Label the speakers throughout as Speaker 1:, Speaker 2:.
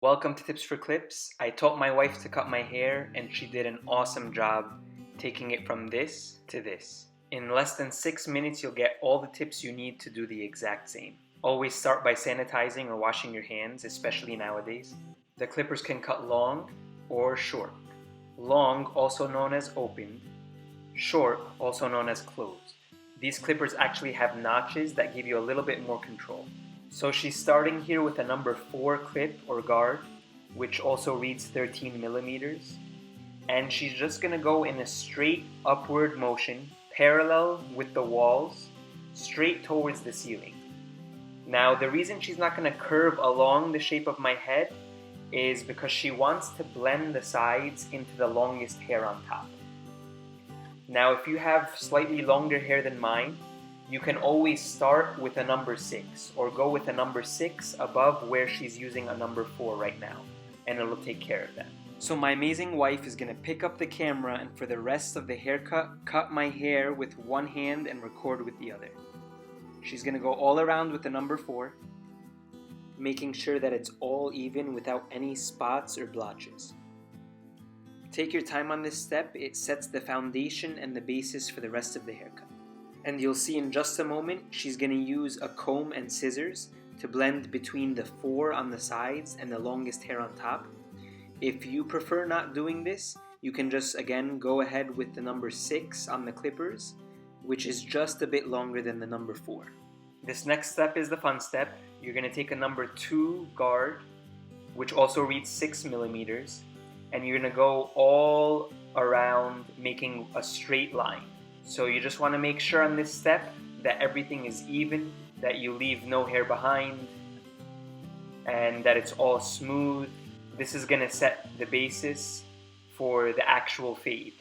Speaker 1: Welcome to Tips for Clips. I taught my wife to cut my hair and she did an awesome job taking it from this to this. In less than 6 minutes you'll get all the tips you need to do the exact same. Always start by sanitizing or washing your hands, especially nowadays. The clippers can cut long or short. Long, also known as open. Short, also known as closed. These clippers actually have notches that give you a little bit more control. So she's starting here with a number 4 clip or guard, which also reads 13 millimeters. And she's just gonna go in a straight upward motion, parallel with the walls, straight towards the ceiling. Now, the reason she's not gonna curve along the shape of my head is because she wants to blend the sides into the longest hair on top. Now, if you have slightly longer hair than mine, you can always start with a number 6 or go with a number 6 above where she's using a number 4 right now, and it'll take care of that. So my amazing wife is gonna pick up the camera and for the rest of the haircut, cut my hair with one hand and record with the other. She's gonna go all around with the number 4, making sure that it's all even without any spots or blotches. Take your time on this step, it sets the foundation and the basis for the rest of the haircut. And you'll see in just a moment, she's going to use a comb and scissors to blend between the 4 on the sides and the longest hair on top. If you prefer not doing this, you can just again go ahead with the number 6 on the clippers, which is just a bit longer than the number 4. This next step is the fun step. You're going to take a number 2 guard, which also reads 6 millimeters, and you're going to go all around making a straight line. So you just want to make sure on this step that everything is even, that you leave no hair behind, and that it's all smooth. This is going to set the basis for the actual fade.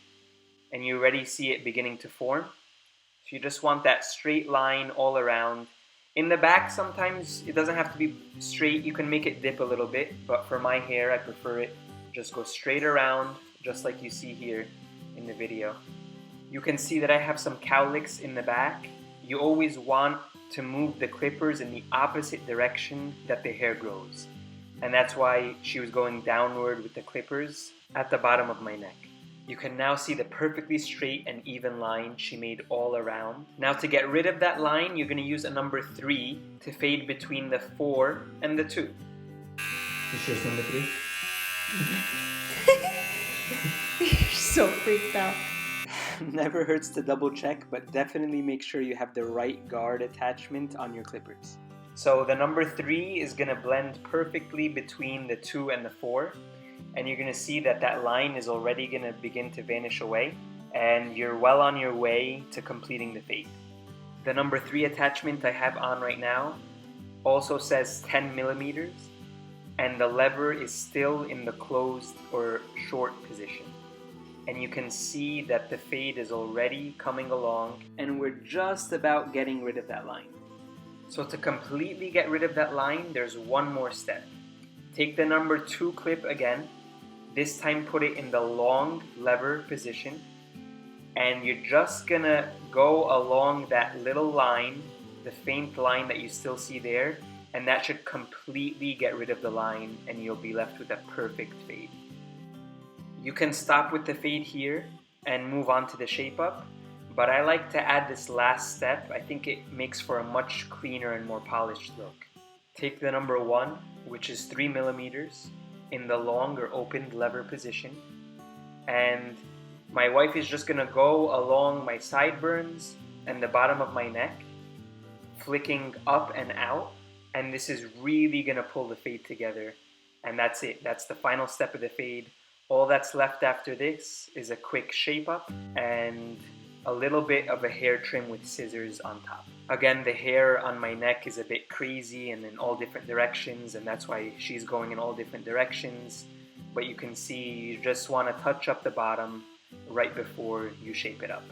Speaker 1: And you already see it beginning to form. So you just want that straight line all around. In the back, sometimes it doesn't have to be straight. You can make it dip a little bit, but for my hair, I prefer it just go straight around, just like you see here in the video. You can see that I have some cowlicks in the back. You always want to move the clippers in the opposite direction that the hair grows. And that's why she was going downward with the clippers at the bottom of my neck. You can now see the perfectly straight and even line she made all around. Now to get rid of that line, you're going to use a number 3 to fade between the 4 and the 2.
Speaker 2: You sure it's number 3?
Speaker 3: You're so freaked out.
Speaker 1: Never hurts to double check, but definitely make sure you have the right guard attachment on your clippers. So the number 3 is going to blend perfectly between the 2 and the 4, and you're going to see that that line is already going to begin to vanish away, and you're well on your way to completing the fade. The number 3 attachment I have on right now also says 10 millimeters, and the lever is still in the closed or short position. And you can see that the fade is already coming along, and we're just about getting rid of that line. So to completely get rid of that line, there's one more step. Take the number 2 clip again, this time put it in the long lever position, and you're just gonna go along that little line, the faint line that you still see there, and that should completely get rid of the line, and you'll be left with a perfect fade. You can stop with the fade here and move on to the shape up, but I like to add this last step. I think it makes for a much cleaner and more polished look. Take the number 1, which is 3 millimeters, in the long or opened lever position, and my wife is just gonna go along my sideburns and the bottom of my neck, flicking up and out, and this is really gonna pull the fade together, and that's it. That's the final step of the fade. All that's left after this is a quick shape up and a little bit of a hair trim with scissors on top. Again, the hair on my neck is a bit crazy and in all different directions, and that's why she's going in all different directions. But you can see you just want to touch up the bottom right before you shape it up.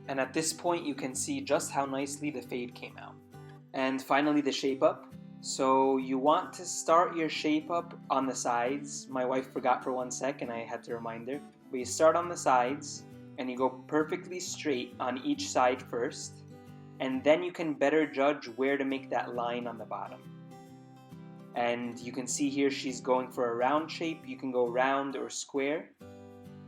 Speaker 1: And at this point you can see just how nicely the fade came out. And finally the shape up. So you want to start your shape up on the sides. My wife forgot for 1 sec and I had to remind her. But you start on the sides and you go perfectly straight on each side first. And then you can better judge where to make that line on the bottom. And you can see here she's going for a round shape. You can go round or square.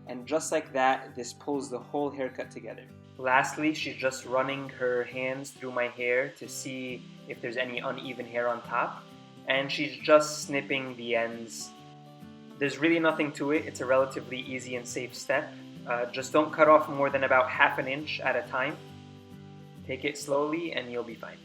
Speaker 1: And just like that, this pulls the whole haircut together. Lastly, she's just running her hands through my hair to see if there's any uneven hair on top. And she's just snipping the ends. There's really nothing to it. It's a relatively easy and safe step. Just don't cut off more than about ½ an inch at a time. Take it slowly and you'll be fine.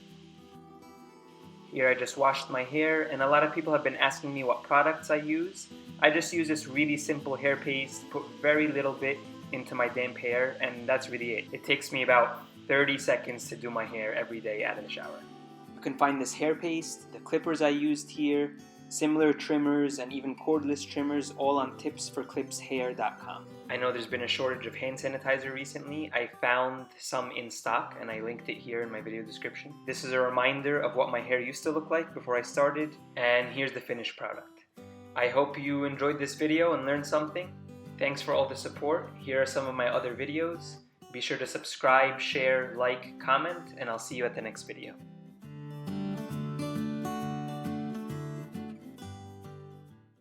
Speaker 1: Here I just washed my hair, and a lot of people have been asking me what products I use. I just use this really simple hair paste, put very little bit into my damp hair, and that's really it. It takes me about 30 seconds to do my hair every day out of the shower. You can find this hair paste, the clippers I used here, similar trimmers, and even cordless trimmers all on tipsforclipshair.com. I know there's been a shortage of hand sanitizer recently. I found some in stock and I linked it here in my video description. This is a reminder of what my hair used to look like before I started, and here's the finished product. I hope you enjoyed this video and learned something. Thanks for all the support. Here are some of my other videos. Be sure to subscribe, share, like, comment, and I'll see you at the next video.